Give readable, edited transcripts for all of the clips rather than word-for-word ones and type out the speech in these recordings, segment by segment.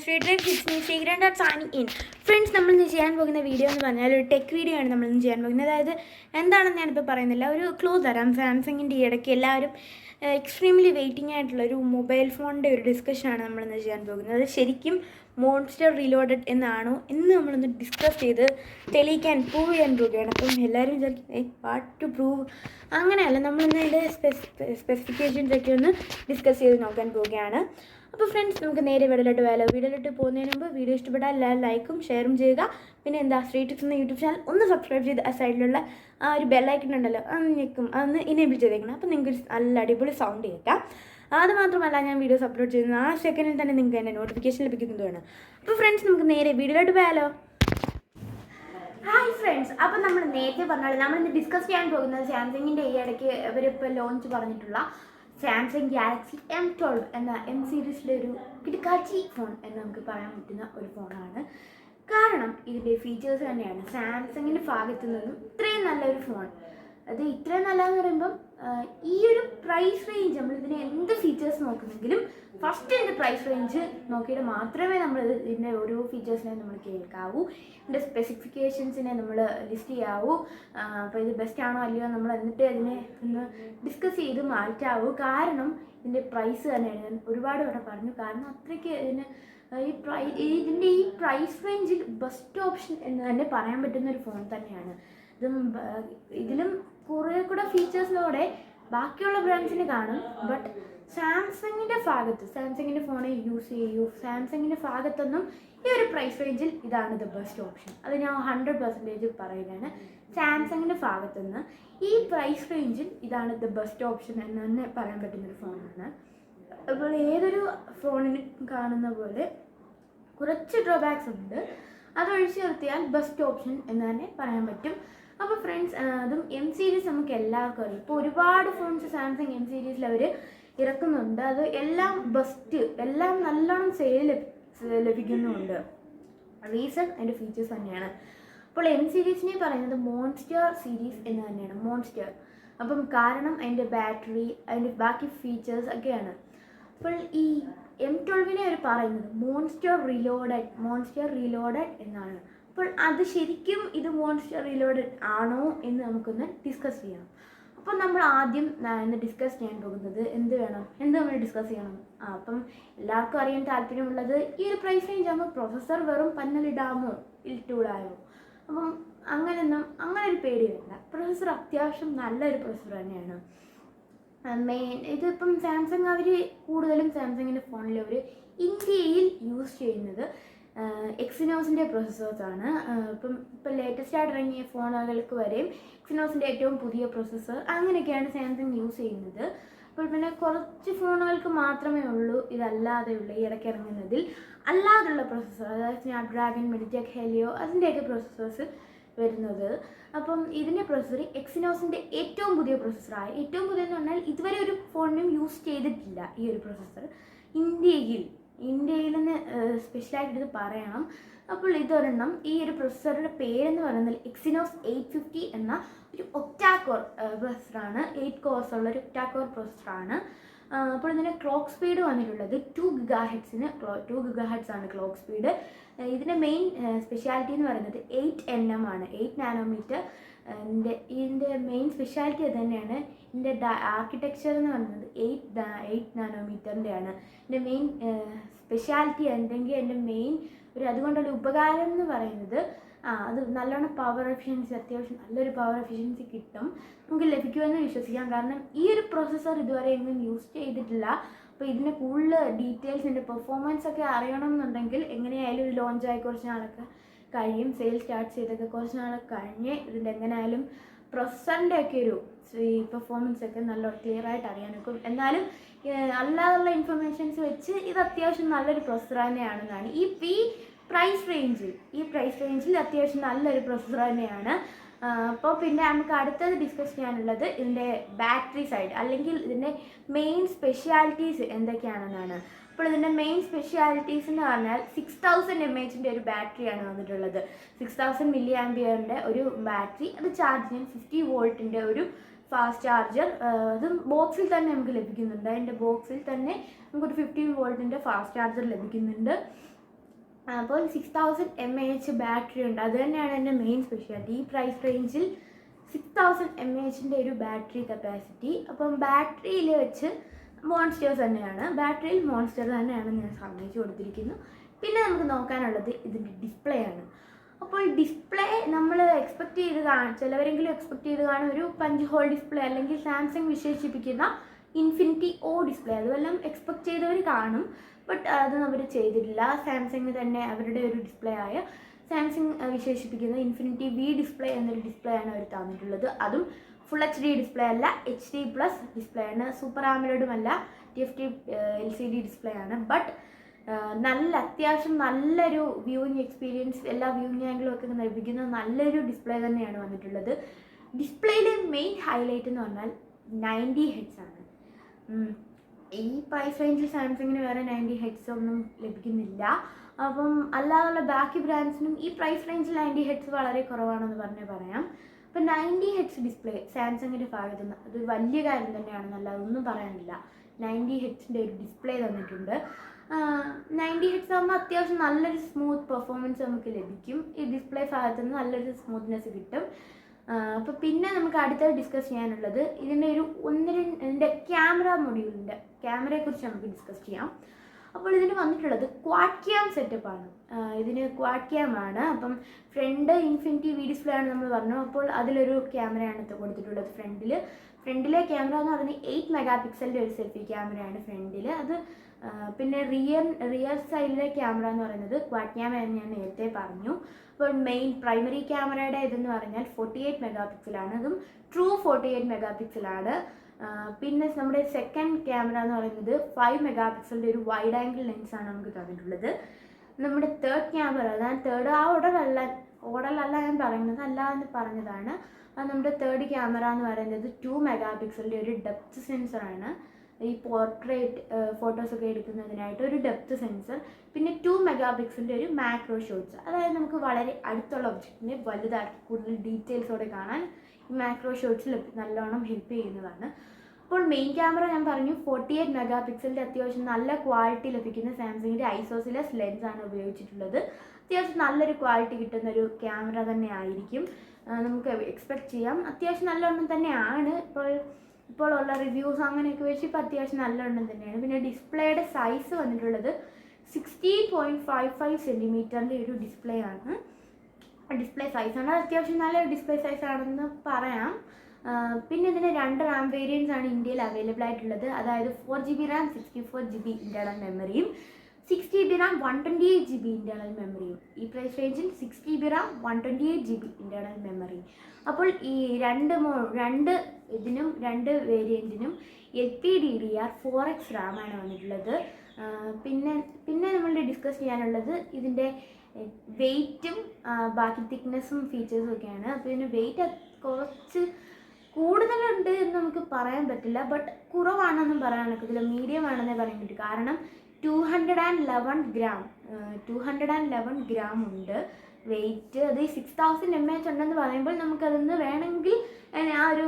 Straight Red Kids Instagram signing in. Friends, നമ്മളിന്ന് ചെയ്യാൻ പോകുന്ന വീഡിയോ എന്ന് പറഞ്ഞാൽ ഒരു ടെക് വീഡിയോ ആണ് നമ്മളിന്ന് ചെയ്യാൻ പോകുന്നത്. അതായത് എന്താണെന്ന് ഞാനിപ്പോൾ പറയുന്നില്ല, ഒരു ക്ലൂ തരാം. സാംസങ്ങിൻ്റെ ഈ ഇടയ്ക്ക് എല്ലാവരും എക്സ്ട്രീംലി വെയിറ്റിംഗ് ആയിട്ടുള്ളൊരു മൊബൈൽ ഫോണിൻ്റെ ഒരു ഡിസ്കഷനാണ് നമ്മളിന്ന് ചെയ്യാൻ പോകുന്നത്. അത് ശരിക്കും മോൺസ്റ്റർ റീലോഡഡ് എന്നാണോ എന്ന് നമ്മളൊന്ന് ഡിസ്കസ് ചെയ്ത് പ്രൂവ് ചെയ്യാൻ പോവുകയാണ്. അപ്പം എല്ലാവരും വിചാരിക്കും വാട്ട് ടു പ്രൂവ്, അങ്ങനെയല്ല, നമ്മളിന്ന് ഇതിൻ്റെ സ്പെസിഫിക്കേഷൻസൊക്കെ ഒന്ന് ഡിസ്കസ് ചെയ്ത് നോക്കാൻ പോവുകയാണ്. അപ്പോൾ ഫ്രണ്ട്സ്, നമുക്ക് നേരെ വീഡിയോയിലോട്ട് പോകുന്നതിന് മുമ്പ് വീഡിയോ ഇഷ്ടപ്പെട്ടാൽ എല്ലാവരും ലൈക്കും ഷെയറും ചെയ്യുക. പിന്നെ സ്ട്രീറ്റ് ടിപ്സ് എന്ന യൂട്യൂബ് ചാനൽ ഒന്ന് സബ്സ്ക്രൈബ് ചെയ്ത് ആ സൈഡിലുള്ള ആ ഒരു ബെല്ലൈക്കൺ ഉണ്ടല്ലോ, അതൊന്ന് ഞെക്കും, അതൊന്ന് ഇനേബിൾ ചെയ്തേക്കണം. അപ്പോൾ നിങ്ങൾക്ക് നല്ല അടിപൊളി സൗണ്ട് കേൾക്കാം. അത് മാത്രമല്ല, ഞാൻ വീഡിയോസ് അപ്ലോഡ് ചെയ്യുന്ന ആ സെക്കൻഡിൽ തന്നെ നിങ്ങൾക്ക് എൻ്റെ നോട്ടിഫിക്കേഷൻ ലഭിക്കുന്നതാണ്. അപ്പോൾ ഫ്രണ്ട്സ്, നമുക്ക് നേരെ വീഡിയോയിലോട്ട് പോയാലോ. ഹായ് ഫ്രണ്ട്സ്, അപ്പം നമ്മൾ നേരത്തെ പറഞ്ഞാൽ നമ്മളിന്ന് ഡിസ്കസ് ചെയ്യാൻ പോകുന്നത് സാംസങ്ങിൻ്റെ ഈ ഇടയ്ക്ക് അവരിപ്പോൾ ലോഞ്ച് പറഞ്ഞിട്ടുള്ള സാംസങ് ഗാലക്സി M12 എന്ന M സീരീസിലെ ഒരു കിടക്കാച്ചി ഫോൺ എന്ന് നമുക്ക് പറയാൻ പറ്റുന്ന ഒരു ഫോണാണ്. കാരണം ഇതിൻ്റെ ഫീച്ചേഴ്സ് തന്നെയാണ് സാംസങ്ങിൻ്റെ ഭാഗത്തു നിന്നും ഇത്രയും നല്ലൊരു ഫോൺ. അത് ഇത്രയും നല്ലതെന്ന് പറയുമ്പം ഈ ഒരു പ്രൈസ് റേഞ്ച്, നമ്മളിതിന് എന്ത് ഫീച്ചേഴ്സ് നോക്കുന്നെങ്കിലും ഫസ്റ്റ് ഇതിൻ്റെ പ്രൈസ് റേഞ്ച് നോക്കിയിട്ട് മാത്രമേ നമ്മൾ ഇതിൻ്റെ ഓരോ ഫീച്ചേഴ്സിനെ നമ്മൾ കേൾക്കാവൂ, ഇതിൻ്റെ സ്പെസിഫിക്കേഷൻസിനെ നമ്മൾ ലിസ്റ്റ് ചെയ്യാവൂ. അപ്പോൾ ഇത് ബെസ്റ്റ് ആണോ അല്ലയോ നമ്മൾ എന്നിട്ട് അതിനെ ഒന്ന് ഡിസ്കസ് ചെയ്ത് മാറ്റാവൂ. കാരണം ഇതിൻ്റെ പ്രൈസ് തന്നെയാണ് ഞാൻ ഒരുപാട് ഇവിടെ പറഞ്ഞു. കാരണം അത്രയ്ക്ക് ഇതിന് ഇതിൻ്റെ ഈ പ്രൈസ് റേഞ്ചിൽ ബെസ്റ്റ് ഓപ്ഷൻ എന്ന് തന്നെ പറയാൻ പറ്റുന്ന ഒരു ഫോൺ തന്നെയാണ്. ഇതിലും കുറേ കൂടെ ഫീച്ചേഴ്സിലൂടെ ബാക്കിയുള്ള ബ്രാൻഡ്സിന് കാണും. ബട്ട് സാംസങ്ങിൻ്റെ ഫോണിൽ യൂസ് ചെയ്യൂ, സാംസങ്ങിൻ്റെ ഭാഗത്തൊന്നും ഈ ഒരു പ്രൈസ് റേഞ്ചിൽ ഇതാണ് ദ ബെസ്റ്റ് ഓപ്ഷൻ. അത് ഞാൻ 100% പറയുകയാണ്. സാംസങ്ങിൻ്റെ ഭാഗത്തുനിന്ന് ഈ പ്രൈസ് റേഞ്ചിൽ ഇതാണ് ദ ബെസ്റ്റ് ഓപ്ഷൻ എന്ന് തന്നെ പറയാൻ പറ്റുന്നൊരു ഫോണാണ്. അപ്പോൾ ഏതൊരു ഫോണിന് കാണുന്ന പോലെ കുറച്ച് ഡ്രോബാക്സ് ഉണ്ട്, അതൊഴിച്ച് നിർത്തിയാൽ ബെസ്റ്റ് ഓപ്ഷൻ എന്ന് തന്നെ പറയാൻ പറ്റും. അപ്പോൾ ഫ്രണ്ട്സ്, അതും M സീരീസ് നമുക്ക് എല്ലാവർക്കും അറിയാം. ഇപ്പോൾ ഒരുപാട് ഫോൺസ് സാംസങ് M സീരീസിൽ അവർ ഇറക്കുന്നുണ്ട്. അത് എല്ലാം ബെസ്റ്റ്, എല്ലാം നല്ലോണം സെയിൽ ലഭിക്കുന്നുമുണ്ട്. റീസൺ അതിൻ്റെ ഫീച്ചേഴ്സ് തന്നെയാണ്. അപ്പോൾ M സീരീസിനെ പറയുന്നത് മോൺസ്റ്റർ സീരീസ് എന്ന് തന്നെയാണ്, മോൺസ്റ്റർ. അപ്പം കാരണം അതിൻ്റെ ബാറ്ററി, അതിൻ്റെ ബാക്കി ഫീച്ചേഴ്സ് ഒക്കെയാണ്. അപ്പോൾ ഈ M12 അവർ പറയുന്നത് മോൺസ്റ്റർ റീലോഡഡ് എന്നാണ്. അപ്പോൾ അത് ശരിക്കും ഇത് മോൺസ്റ്റർ റീലോഡഡ് ആണോ എന്ന് നമുക്കൊന്ന് ഡിസ്കസ് ചെയ്യാം. അപ്പോൾ നമ്മൾ ആദ്യം ഇന്ന് ഡിസ്കസ് ചെയ്യാൻ പോകുന്നത് എന്ത് നമ്മൾ ഡിസ്കസ് ചെയ്യണം. അപ്പം എല്ലാവർക്കും അറിയാൻ താല്പര്യമുള്ളത്, ഈ ഒരു പ്രൈസ് റേഞ്ച് ആകുമ്പോൾ പ്രൊസസ്സർ വെറും പന്നലിടാമോ ഇട്ടുകൂടായോ. അപ്പം അങ്ങനെ ഒരു പേടി വേണ്ട. പ്രൊസസ്സർ അത്യാവശ്യം നല്ലൊരു പ്രൊസസ്സർ തന്നെയാണ്. ഇതിപ്പം സാംസങ് കൂടുതലും സാംസങ്ങിൻ്റെ ഫോണിൽ അവർ ഇന്ത്യയിൽ യൂസ് ചെയ്യുന്നത് എക്സിനോസിൻ്റെ പ്രൊസസ്സേഴ്സാണ്. ഇപ്പം ലേറ്റസ്റ്റ് ആയിട്ട് ഇറങ്ങിയ ഫോണുകൾക്ക് വരെയും എക്സിനോസിൻ്റെ ഏറ്റവും പുതിയ പ്രൊസസ്സർ അങ്ങനെയൊക്കെയാണ് സാംസങ് യൂസ് ചെയ്യുന്നത്. അപ്പോൾ പിന്നെ കുറച്ച് ഫോണുകൾക്ക് മാത്രമേ ഉള്ളൂ ഇതല്ലാതെയുള്ള ഈ ഇടയ്ക്ക് ഇറങ്ങുന്നതിൽ അല്ലാതുള്ള പ്രൊസസ്സർ, അതായത് സ്നാപ്ഡ്രാഗൺ, മെഡിറ്റെക്, ഹെലിയോ അതിൻ്റെയൊക്കെ പ്രൊസസ്സേഴ്സ് വരുന്നത്. അപ്പം ഇതിൻ്റെ പ്രൊസസ്സർ എക്സിനോസിൻ്റെ ഏറ്റവും പുതിയ പ്രൊസസ്സറാണ്. ഏറ്റവും പുതിയതെന്ന് പറഞ്ഞാൽ ഇതുവരെ ഒരു ഫോണിനും യൂസ് ചെയ്തിട്ടില്ല ഈ ഒരു പ്രൊസസ്സർ ഇന്ത്യയിൽ നിന്ന് സ്പെഷ്യലായിട്ട് ഇത് പറയണം. അപ്പോൾ ഇതൊരെണ്ണം, ഈ ഒരു പ്രൊസസ്സറുടെ പേരെന്ന് പറയുന്നത് എക്സിനോസ് 850 എന്ന ഒരു ഒക്ടാകോർ പ്രൊസസ്സറാണ്. 8 കോഴ്സ് ഉള്ള ഒരു ഒക്ടാകോർ പ്രൊസസ്സറാണ്. അപ്പോൾ ഇതിൻ്റെ ക്ലോക്ക് സ്പീഡ് വന്നിട്ടുള്ളത് 2 GHz ആണ് ക്ലോക്ക് സ്പീഡ്. ഇതിൻ്റെ മെയിൻ സ്പെഷ്യാലിറ്റി എന്ന് പറയുന്നത് 8 nm ആണ്, 8 നാനോമീറ്റർ. ഇതിൻ്റെ മെയിൻ സ്പെഷ്യാലിറ്റി അത് തന്നെയാണ്. ഇതിൻ്റെ ആർക്കിടെക്ചർ എന്ന് പറയുന്നത് 8 നാനോമീറ്ററിൻ്റെയാണ്. ഇതിൻ്റെ മെയിൻ സ്പെഷ്യാലിറ്റി അല്ലെങ്കിൽ എൻ്റെ മെയിൻ അതുകൊണ്ടുള്ള ഉപകാരം എന്ന് പറയുന്നത് അത് നല്ലോണം പവർ എഫിഷ്യൻസി, അത്യാവശ്യം നല്ലൊരു പവർ എഫിഷ്യൻസി കിട്ടും, നമുക്ക് ലഭിക്കുമെന്ന് വിശ്വസിക്കാം. കാരണം ഈ ഒരു പ്രോസസ്സർ ഇതുവരെ എങ്ങും യൂസ് ചെയ്തിട്ടില്ല. അപ്പോൾ ഇതിൻ്റെ കൂടുതൽ ഡീറ്റെയിൽസ്, ഇതിൻ്റെ പെർഫോമൻസ് ഒക്കെ അറിയണമെന്നുണ്ടെങ്കിൽ എങ്ങനെയായാലും ഇത് ലോഞ്ചായി കുറച്ച് നാളൊക്കെ കഴിയും, സെയിൽ സ്റ്റാർട്ട് ചെയ്തൊക്കെ കുറച്ച് നാളൊക്കെ കഴിഞ്ഞ് ഇതിൻ്റെ എങ്ങനെയായാലും പ്രൊസസ്സറിൻ്റെ ഒക്കെ ഒരു ഈ പെർഫോമൻസ് ഒക്കെ നല്ല ക്ലിയർ ആയിട്ട് അറിയാനൊക്കെ. എന്നാലും അല്ലാതുള്ള ഇൻഫർമേഷൻസ് വെച്ച് ഇത് അത്യാവശ്യം നല്ലൊരു പ്രൊസസ്സർ തന്നെയാണെന്നാണ് ഈ പ്രൈസ് റേഞ്ചിൽ അത്യാവശ്യം നല്ലൊരു പ്രൊസസ്സർ തന്നെയാണ്. അപ്പോൾ പിന്നെ നമുക്ക് അടുത്തത് ഡിസ്കസ് ചെയ്യാനുള്ളത് ഇതിൻ്റെ ബാറ്ററി സൈഡ്, അല്ലെങ്കിൽ ഇതിൻ്റെ മെയിൻ സ്പെഷ്യാലിറ്റീസ് എന്തൊക്കെയാണെന്നാണ്. അപ്പോൾ ഇതിൻ്റെ മെയിൻ സ്പെഷ്യാലിറ്റീസ് എന്ന് പറഞ്ഞാൽ 6000 mAh ഒരു ബാറ്ററിയാണ് വന്നിട്ടുള്ളത്. 6000 mAh ഒരു ബാറ്ററി, അത് ചാർജ് ചെയ്യാൻ 50 വോൾട്ടിൻ്റെ ഒരു ഫാസ്റ്റ് ചാർജർ. അതും ബോക്സിൽ തന്നെ നമുക്ക് ലഭിക്കുന്നുണ്ട്. അതിൻ്റെ ബോക്സിൽ തന്നെ നമുക്കൊരു 15 വോൾട്ടിൻ്റെ ഫാസ്റ്റ് ചാർജർ ലഭിക്കുന്നുണ്ട്. അപ്പോൾ 6000 mAh ബാറ്ററി ഉണ്ട്. അത് തന്നെയാണ് എൻ്റെ മെയിൻ സ്പെഷ്യാലിറ്റി. ഈ പ്രൈസ് റേഞ്ചിൽ 6000 mAhൻ്റെ ഒരു ബാറ്ററി കപ്പാസിറ്റി. അപ്പം ബാറ്ററിയിൽ വെച്ച് മോൺസ്റ്റേഴ്സ് തന്നെയാണ്, ബാറ്ററിയിൽ മോൺസ്റ്റർ തന്നെയാണ് ഞാൻ സമ്മതിച്ചു കൊടുത്തിരിക്കുന്നു. പിന്നെ നമുക്ക് നോക്കാനുള്ളത് ഇതിൻ്റെ ഡിസ്പ്ലേ ആണ്. അപ്പോൾ ഡിസ്പ്ലേ നമ്മൾ എക്സ്പെക്റ്റ് ചെയ്ത് ചിലവരെങ്കിലും എക്സ്പെക്റ്റ് ചെയ്ത് കാണും ഒരു പഞ്ച് ഹോൾ ഡിസ്പ്ലേ, അല്ലെങ്കിൽ സാംസങ് വിശേഷിപ്പിക്കുന്ന ഇൻഫിനിറ്റി ഓ ഡിസ്പ്ലേ, അതുമെല്ലാം എക്സ്പെക്റ്റ് ചെയ്തവർ കാണും. ബട്ട് അതൊന്നും അവർ ചെയ്തിട്ടില്ല. സാംസങ് തന്നെ അവരുടെ ഒരു ഡിസ്പ്ലേ ആയ സാംസങ് വിശേഷിപ്പിക്കുന്ന ഇൻഫിനിറ്റി വി ഡിസ്പ്ലേ എന്നൊരു ഡിസ്പ്ലേ ആണ് അവർ തന്നിട്ടുള്ളത്. അതും ഫുൾ HD ഡിസ്പ്ലേ അല്ല, HD+ ഡിസ്പ്ലേ ആണ്. സൂപ്പർ ആമോലെഡും അല്ല, TFT LCD ഡിസ്പ്ലേ ആണ്. ബട്ട് അത്യാവശ്യം നല്ലൊരു വ്യൂയിങ് എക്സ്പീരിയൻസ്, എല്ലാ വ്യൂയിങ് ആംഗിളും ഒക്കെ ലഭിക്കുന്ന നല്ലൊരു ഡിസ്പ്ലേ തന്നെയാണ് വന്നിട്ടുള്ളത്. ഡിസ്പ്ലേയിലെ മെയിൻ ഹൈലൈറ്റ് എന്ന് പറഞ്ഞാൽ 90 Hz ആണ്. ഈ പ്രൈസ് റേഞ്ചിൽ സാംസങ്ങിന് വേറെ 90 Hz ഒന്നും ലഭിക്കുന്നില്ല. അപ്പം അല്ലാതുള്ള ബാക്കി ബ്രാൻഡ്സിനും ഈ പ്രൈസ് റേഞ്ചിൽ 90 Hz വളരെ കുറവാണെന്ന് പറയാം. അപ്പം 90 Hz ഡിസ്പ്ലേ സാംസങ്ങിൻ്റെ ഭാഗത്തു നിന്ന് അത് വലിയ കാര്യം തന്നെയാണ്, അതൊന്നും പറയാനില്ല. 90 Hzൻ്റെ ഒരു ഡിസ്പ്ലേ തന്നിട്ടുണ്ട്. 90 Hz ആകുമ്പോൾ അത്യാവശ്യം നല്ലൊരു സ്മൂത്ത് പെർഫോമൻസ് നമുക്ക് ലഭിക്കും. ഈ ഡിസ്പ്ലേ ഭാഗത്തു നിന്ന് നല്ലൊരു സ്മൂത്ത്നെസ് കിട്ടും. അപ്പോൾ പിന്നെ നമുക്ക് അടുത്ത ഡിസ്കസ് ചെയ്യാനുള്ളത് ഇതിൻ്റെ ക്യാമറ മൊഡ്യൂളിൻ്റെ ക്യാമറയെക്കുറിച്ച് നമുക്ക് ഡിസ്കസ് ചെയ്യാം. അപ്പോൾ ഇതിന് വന്നിട്ടുള്ളത് ക്വാഡ് ക്യാം സെറ്റപ്പാണ്. ഇതിന് ക്വാഡ് ക്യാം ആണ്. അപ്പം ഫ്രണ്ട് ഇൻഫിനിറ്റി വി ഡിസ്പ്ലേ ആണ് നമ്മൾ പറഞ്ഞു. അപ്പോൾ അതിലൊരു ക്യാമറയാണ് കൊടുത്തിട്ടുള്ളത് ഫ്രണ്ടിലെ ക്യാമറ എന്ന് പറയുന്നത് 8 മെഗാപിക്സലിൻ്റെ ഒരു സെൽഫി ക്യാമറയാണ് ഫ്രണ്ടിൽ. അത് പിന്നെ റിയർ സൈഡിലെ ക്യാമറ എന്ന് പറയുന്നത് ക്വാഡ് ക്യാമറ എന്ന് ഞാൻ നേരത്തെ പറഞ്ഞു. അപ്പോൾ മെയിൻ പ്രൈമറി ക്യാമറയുടെ ഇതെന്ന് പറഞ്ഞാൽ 48 മെഗാപിക്സലാണ്. അതും ട്രൂ 48 മെഗാപിക്സലാണ്. പിന്നെ നമ്മുടെ സെക്കൻഡ് ക്യാമറ എന്ന് പറയുന്നത് 5 മെഗാപിക്സലിൻ്റെ ഒരു വൈഡ് ആംഗിൾ ലെൻസാണ് നമുക്ക് തന്നിട്ടുള്ളത്. നമ്മുടെ തേർഡ് ക്യാമറ, അതാണ് തേർഡ് ആ ഓർഡറിലല്ല ഞാൻ പറയുന്നത്, അല്ല എന്ന് പറഞ്ഞതാണ്. അത് നമ്മുടെ തേർഡ് ക്യാമറ എന്ന് പറയുന്നത് 2 മെഗാപിക്സലിൻ്റെ ഒരു ഡെപ്ത് സെൻസറാണ്. ഈ പോർട്രേറ്റ് ഫോട്ടോസൊക്കെ എടുക്കുന്നതിനായിട്ട് ഒരു ഡെപ്ത് സെൻസർ. പിന്നെ 2 മെഗാപിക്സലിൻ്റെ ഒരു മാക്രോ ഷോട്ട്സ്, അതായത് നമുക്ക് വളരെ അടുത്തുള്ള ഒബ്ജക്റ്റിനെ വലുതാക്കി കൂടുതൽ ഡീറ്റെയിൽസോടെ കാണാൻ ഈ മാക്രോ ഷോട്ട്സ് നല്ലോണം ഹെൽപ്പ് ചെയ്യുന്നതാണ്. അപ്പോൾ മെയിൻ ക്യാമറ ഞാൻ പറഞ്ഞു 48 മെഗാപിക്സലിൻ്റെ അത്യാവശ്യം നല്ല ക്വാളിറ്റി ലഭിക്കുന്ന സാംസങ്ങിൻ്റെ ഐസോസിലെസ് ലെൻസാണ് ഉപയോഗിച്ചിട്ടുള്ളത്. അത്യാവശ്യം നല്ലൊരു ക്വാളിറ്റി കിട്ടുന്ന ഒരു ക്യാമറ തന്നെ ആയിരിക്കും, നമുക്ക് എക്സ്പെക്റ്റ് ചെയ്യാം. അത്യാവശ്യം നല്ലോണം തന്നെയാണ് ഇപ്പോൾ ഉള്ള റിവ്യൂസ് അങ്ങനെയൊക്കെ വെച്ച് ഇപ്പോൾ അത്യാവശ്യം നല്ലോണം തന്നെയാണ്. പിന്നെ ഡിസ്പ്ലേയുടെ സൈസ് വന്നിട്ടുള്ളത് 16.55 സെൻറ്റിമീറ്ററിൻ്റെ ഒരു ഡിസ്പ്ലേ ആണ്. ഡിസ്പ്ലേ സൈസാണ്, അത്യാവശ്യം നല്ലൊരു ഡിസ്പ്ലേ സൈസാണെന്ന് പറയാം. പിന്നെ ഇതിന് 2 RAM വേരിയൻസ് ആണ് ഇന്ത്യയിൽ അവൈലബിൾ ആയിട്ടുള്ളത്. അതായത് 4GB RAM 64GB ഇൻറ്റേർണൽ മെമ്മറിയും 6GB RAM 128GB ഇൻറ്റേർണൽ മെമ്മറിയും. ഈ പ്രൈസ് റേഞ്ചിൽ 6GB RAM 128GB internal memory. അപ്പോൾ ഈ രണ്ട് വേരിയൻറ്റിനും LPDDR4X RAM ആണ് വന്നിട്ടുള്ളത്. പിന്നെ നമ്മൾ ഡിസ്കസ് ചെയ്യാനുള്ളത് ഇതിൻ്റെ വെയ്റ്റും ബാക്കി തിക്നെസ്സും ഫീച്ചേഴ്സും ഒക്കെയാണ്. അപ്പോൾ ഇതിന് വെയ്റ്റ് കുറച്ച് കൂടുതലുണ്ട് എന്ന് നമുക്ക് പറയാൻ പറ്റില്ല, ബട്ട് കുറവാണെന്നും പറയാൻ പറ്റത്തില്ല, മീഡിയം ആണെന്നേ പറയാൻ പറ്റും. കാരണം 211 ഗ്രാം ഉണ്ട് വെയ്റ്റ്. അത് 6000 mAh ഉണ്ടെന്ന് പറയുമ്പോൾ നമുക്കതൊന്ന് വേണമെങ്കിൽ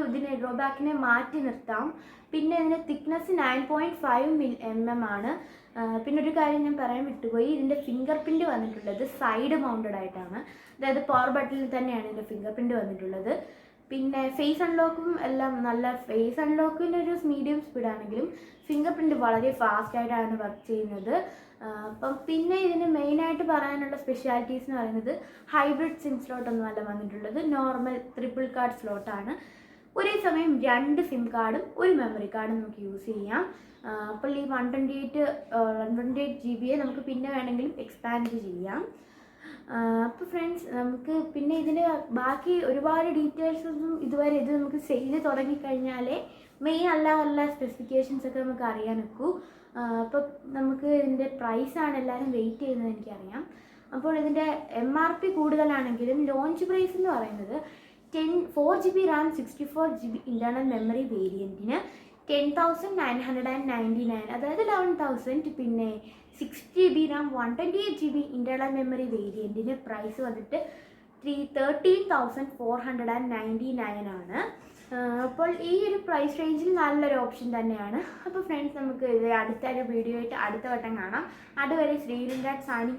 ഇതിനെ ഡ്രോബാക്കിനെ മാറ്റി നിർത്താം. പിന്നെ ഇതിൻ്റെ തിക്നെസ് 9.5 mm ആണ്. പിന്നെ ഒരു കാര്യം ഞാൻ പറയാൻ വിട്ടുപോയി, ഇതിൻ്റെ ഫിംഗർ പ്രിൻറ്റ് വന്നിട്ടുള്ളത് സൈഡ് മൗണ്ടഡ് ആയിട്ടാണ്. അതായത് പവർ ബട്ടണിൽ തന്നെയാണ് ഇതിൻ്റെ ഫിംഗർ പ്രിൻറ്റ് വന്നിട്ടുള്ളത്. പിന്നെ ഫേസ് അൺലോക്കും എല്ലാം നല്ല, ഫേസ് അൺലോക്കിൻ്റെ ഒരു മീഡിയം സ്പീഡാണെങ്കിലും ഫിംഗർ പ്രിൻറ്റ് വളരെ ഫാസ്റ്റായിട്ടാണ് വർക്ക് ചെയ്യുന്നത്. അപ്പം പിന്നെ ഇതിന് മെയിനായിട്ട് പറയാനുള്ള സ്പെഷ്യാലിറ്റീസ് എന്ന് പറയുന്നത് ഹൈബ്രിഡ് സിം സ്ലോട്ടൊന്നും അല്ല വന്നിട്ടുള്ളത്, നോർമൽ ട്രിപ്പിൾ കാർഡ് സ്ലോട്ടാണ്. ഒരേ സമയം 2 സിം കാർഡും ഒരു മെമ്മറി കാർഡും നമുക്ക് യൂസ് ചെയ്യാം. അപ്പോൾ ഈ 128 GB നമുക്ക് പിന്നെ വേണമെങ്കിലും എക്സ്പാൻഡ് ചെയ്യാം. അപ്പോൾ ഫ്രണ്ട്സ്, നമുക്ക് പിന്നെ ഇതിന് ബാക്കി ഒരുപാട് ഡീറ്റെയിൽസൊന്നും ഇതുവരെ ഇത് നമുക്ക് സെയിൽ തുടങ്ങിക്കഴിഞ്ഞാലേ മെയിൻ എല്ലാ സ്പെസിഫിക്കേഷൻസ് ഒക്കെ നമുക്ക് അറിയാൻ ഒക്കൂ. അപ്പോൾ നമുക്ക് ഇതിൻ്റെ പ്രൈസാണ് എല്ലാവരും വെയിറ്റ് ചെയ്യുന്നത് എനിക്കറിയാം. അപ്പോൾ ഇതിൻ്റെ MRP കൂടുതലാണെങ്കിലും ലോഞ്ച് പ്രൈസ് എന്ന് പറയുന്നത് 4GB RAM 64GB internal memory വേരിയൻറ്റിന് 10,999, അതായത് 11,000. പിന്നെ 6GB RAM 128GB internal memory വേരിയൻറ്റിന് പ്രൈസ് വന്നിട്ട് 13,499 ആണ്. അപ്പോൾ ഈ ഒരു പ്രൈസ് റേഞ്ചിൽ നല്ലൊരു ഓപ്ഷൻ തന്നെയാണ്. അപ്പോൾ ഫ്രണ്ട്സ്, നമുക്ക് ഇത് അടുത്തൊരു വീഡിയോ ആയിട്ട് അടുത്ത വട്ടം കാണാം. അതുവരെ ശ്രീരംഗാട് സാനി